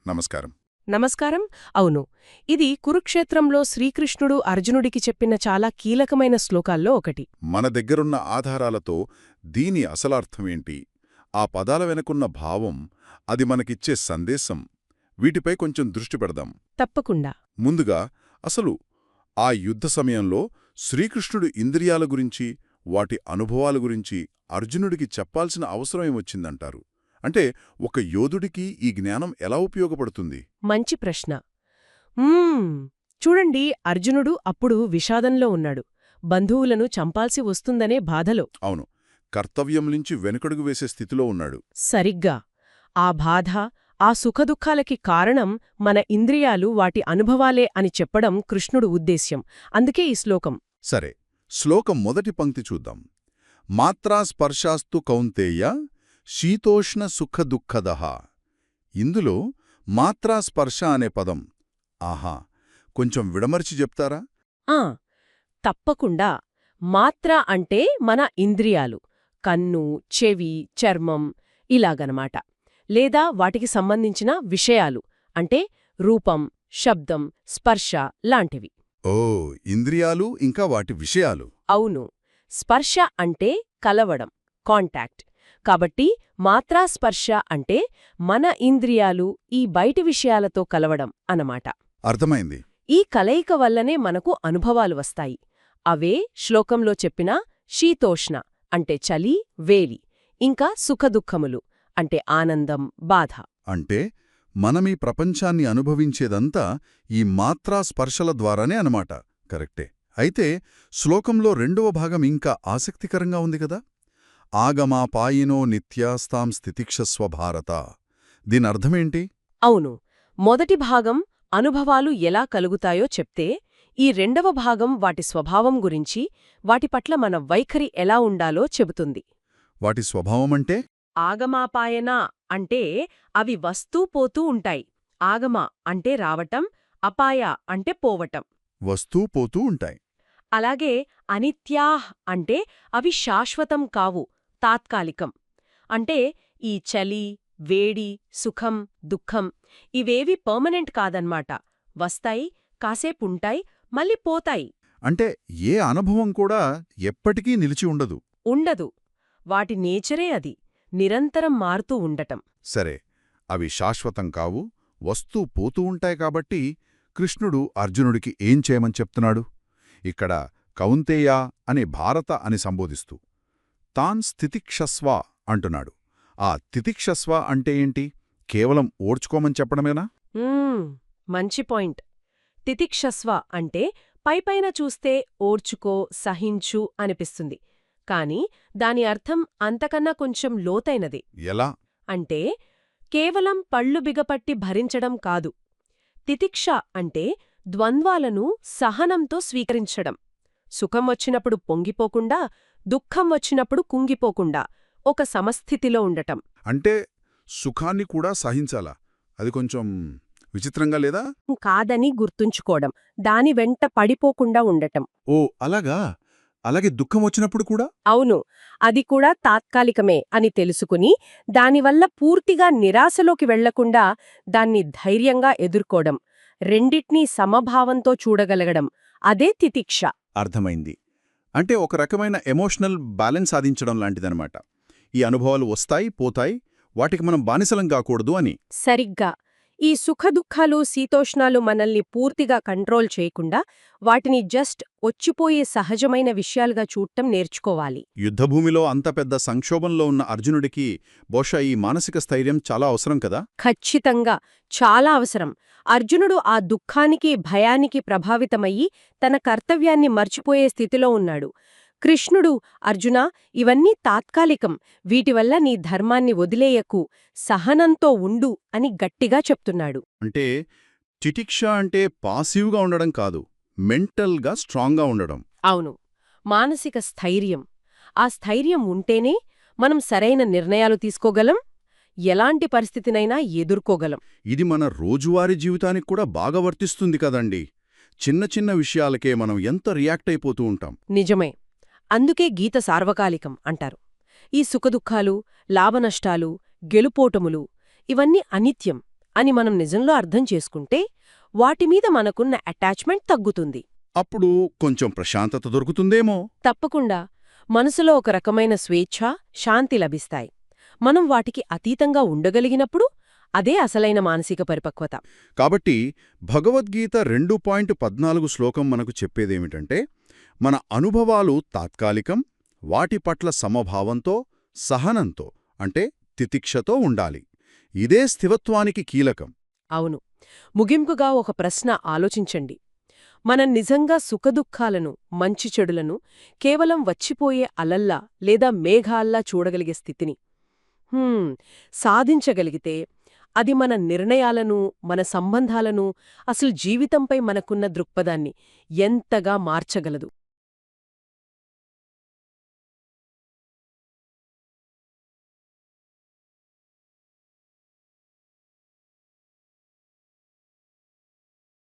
నమస్కారం. నమస్కారం. అవును, ఇది కురుక్షేత్రంలో శ్రీకృష్ణుడు అర్జునుడికి చెప్పిన చాలా కీలకమైన శ్లోకాల్లో ఒకటి. మన దగ్గరున్న ఆధారాలతో దీని అసలార్థమేంటి, ఆ పదాల వెనుకున్న భావం, అది మనకిచ్చే సందేశం, వీటిపై కొంచెం దృష్టి పెడదాం. తప్పకుండా. ముందుగా అసలు ఆ యుద్ధ సమయంలో శ్రీకృష్ణుడు ఇంద్రియాల గురించి, వాటి అనుభవాల గురించి అర్జునుడికి చెప్పాల్సిన అవసరం ఏమొచ్చిందంటారు? అంటే ఒక యోధుడికి ఈ జ్ఞానం ఎలా ఉపయోగపడుతుంది? మంచి ప్రశ్న. చూడండి, అర్జునుడు అప్పుడు విషాదంలో ఉన్నాడు. బంధువులను చంపాల్సి వస్తుందనే బాధలో. అవును, కర్తవ్యం నుంచి వెనుకడుగు వేసే స్థితిలో ఉన్నాడు. సరిగ్గా. ఆ బాధ, ఆ సుఖదుఖాలకి కారణం మన ఇంద్రియాలు, వాటి అనుభవాలే అని చెప్పడం కృష్ణుడు ఉద్దేశ్యం. అందుకే ఈ శ్లోకం. సరే, శ్లోకం మొదటి పంక్తి చూద్దాం. మాత్రా స్పర్శాస్తు కౌంతేయ శీతోష్ణ సుఖదుఃఖదః. ఇందులో మాత్రా స్పర్శ అనే పదం, ఆహా, కొంచెం విడమర్చి చెప్తారా? ఆ తప్పకుండా. మాత్ర అంటే మన ఇంద్రియాలు, కన్ను, చెవి, చర్మం, ఇలాగనమాట. లేదా వాటికి సంబంధించిన విషయాలు, అంటే రూపం, శబ్దం, స్పర్శ లాంటివి. ఓ, ఇంద్రియాలు ఇంకా వాటి విషయాలు. అవును. స్పర్శ అంటే కలవడం, కాంటాక్ట్. కాబట్టి మాత్రా స్పర్శ అంటే మన ఇంద్రియాలు ఈ బయటి విషయాలతో కలవడం అన్నమాట. అర్థమైంది. ఈ కలయిక వల్లనే మనకు అనుభవాలు వస్తాయి. అవే శ్లోకంలో చెప్పిన శీతోష్ణ అంటే చలి, వేలి, ఇంకా సుఖదుఖములు అంటే ఆనందం, బాధ. అంటే మనమీ ప్రపంచాన్ని అనుభవించేదంతా ఈ మాత్రా స్పర్శల ద్వారానే అనమాట. కరెక్టే. అయితే శ్లోకంలో రెండవ భాగం ఇంకా ఆసక్తికరంగా ఉంది కదా. ఆగమాపాయినో నిత్యాస్తాం స్థితిక్షస్వ భారత. దీనర్థమేంటి? అవును, మొదటి భాగం అనుభవాలు ఎలా కలుగుతాయో చెప్తే, ఈ రెండవ భాగం వాటి స్వభావం గురించి, వాటి పట్ల మన వైఖరి ఎలా ఉండాలో చెబుతుంది. వాటి స్వభావమంటే? ఆగమాపాయన అంటే అవి వస్తూ పోతూ ఉంటాయి. ఆగమ అంటే రావటం, అపాయ అంటే పోవటం. వస్తూ పోతూ ఉంటాయి. అలాగే అనిత్యాహ్ అంటే అవి శాశ్వతం కావు, తాత్కాలికం. అంటే ఈ చలి, వేడి, సుఖం, దుఃఖం ఇవేవి పర్మనెంట్ కాదన్మాట. వస్తాయి, కాసేపుంటాయి, మళ్ళీ పోతాయి. అంటే ఏ అనుభవం కూడా ఎప్పటికీ నిలిచి ఉండదు. ఉండదు. వాటి నేచరే అది, నిరంతరం మారుతూ ఉండటం. సరే, అవి శాశ్వతం కావు, వస్తూ పోతూ ఉంటాయి కాబట్టి కృష్ణుడు అర్జునుడికి ఏం చేయమని చెప్తున్నాడు? ఇక్కడ కౌంతేయ అనే భారత అని సంబోధిస్తూ తాన్ స్థితిక్షస్వ అంటున్నాడు. ఆ తితిక్షస్వ అంటే ఏంటి? కేవలం ఓర్చుకోమని చెప్పడమేనా? మంచి పాయింట్. తితిక్షస్వ అంటే పైపైన చూస్తే ఓర్చుకో, సహించు అనిపిస్తుంది. కాని దాని అర్థం అంతకన్నా కొంచెం లోతైనది. ఎలా? అంటే కేవలం పళ్ళు బిగపట్టి భరించడం కాదు. తితిక్ష అంటే ద్వంద్వాలను సహనంతో స్వీకరించడం. సుఖం వచ్చినప్పుడు పొంగిపోకుండా, దుఃఖం వచ్చినప్పుడు కుంగిపోకుండా ఒక సమస్థితిలో ఉండటం. అంటే సుఖాన్ని కూడా సహించాలా? అది కొంచెం విచిత్రంగా లేదా? కాదని గుర్తుంచుకోవడం, దాని వెంట పడిపోకుండా ఉండటం. ఓ, అలాగా? అలాగే దుఃఖం వచ్చినప్పుడు కూడా? అవును, అది కూడా తాత్కాలికమే అని తెలుసుకుని దానివల్ల పూర్తిగా నిరాశలోకి వెళ్లకుండా దాన్ని ధైర్యంగా ఎదుర్కోవడం, రెండిట్నీ సమభావంతో చూడగలగడం, అదే తితిక్ష. అర్థమైంది. అంటే ఒక రకమైన ఎమోషనల్ బ్యాలెన్స్ సాధించడం లాంటిదనమాట. ఈ అనుభవాలు వస్తాయి, పోతాయి, వాటికి మనం బానిసలం కాకూడదు అని. సరిగ్గా. ఈ సుఖదుఖాలు, శీతోష్ణాలు మనల్ని పూర్తిగా కంట్రోల్ చేయకుండా వాటిని జస్ట్ వచ్చిపోయే సహజమైన విషయాలుగా చూడటం నేర్చుకోవాలి. యుద్ధభూమిలో అంత పెద్ద సంక్షోభంలో ఉన్న అర్జునుడికి బహుశా ఈ మానసిక స్థైర్యం చాలా అవసరం కదా? ఖచ్చితంగా, చాలా అవసరం. అర్జునుడు ఆ దుఃఖానికి, భయానికి ప్రభావితమయ్యి తన కర్తవ్యాన్ని మర్చిపోయే స్థితిలో ఉన్నాడు. కృష్ణుడు, అర్జునా, ఇవన్నీ తాత్కాలికం, వీటివల్ల నీ ధర్మాన్ని వదిలేయకు, సహనంతో ఉండు అని గట్టిగా చెప్తున్నాడు. అంటే తితిక్ష అంటే పాసివ్గా ఉండడం కాదు, మెంటల్గా స్ట్రాంగ్గా ఉండడం. అవును, మానసిక స్థైర్యం. ఆ స్థైర్యం ఉంటేనే మనం సరైన నిర్ణయాలు తీసుకోగలం, ఎలాంటి పరిస్థితినైనా ఎదుర్కోగలం. ఇది మన రోజువారీ జీవితానికి కూడా బాగా వర్తిస్తుంది కదండి. చిన్న చిన్న విషయాలకే మనం ఎంత రియాక్ట్ అయిపోతూ ఉంటాం. నిజమే. అందుకే గీత సార్వకాలికం అంటారు. ఈ సుఖదుఖాలు, లాభనష్టాలు, గెలుపోటములు ఇవన్నీ అనిత్యం, అని మనం నిజంలో అర్థం చేసుకుంటే వాటిమీద మనకున్న అటాచ్మెంట్ తగ్గుతుంది. అప్పుడు కొంచెం ప్రశాంతత దొరుకుతుందేమో. తప్పకుండా మనసులో ఒక రకమైన స్వేచ్ఛ, శాంతి లభిస్తాయి. మనం వాటికి అతీతంగా ఉండగలిగినప్పుడు అదే అసలైన మానసిక పరిపక్వత. కాబట్టి భగవద్గీత 2.14 శ్లోకం మనకు చెప్పేదేమిటంటే, మన అనుభవాలు తాత్కాలికం, వాటి పట్ల సమభావంతో, సహనంతో అంటే తితిక్షతో ఉండాలి. ఇదే స్థిరత్వానికి కీలకం. అవును. ముగింపుగా ఒక ప్రశ్న ఆలోచించండి. మనం నిజంగా సుఖదుఖాలను, మంచి చెడులను కేవలం వచ్చిపోయే అలల్లా లేదా మేఘాల్లా చూడగలిగే స్థితిని సాధించగలిగితే అది మన నిర్ణయాలను, మన సంబంధాలను, అసలు జీవితంపై మనకున్న దృక్పథాన్ని ఎంతగా మార్చగలదు.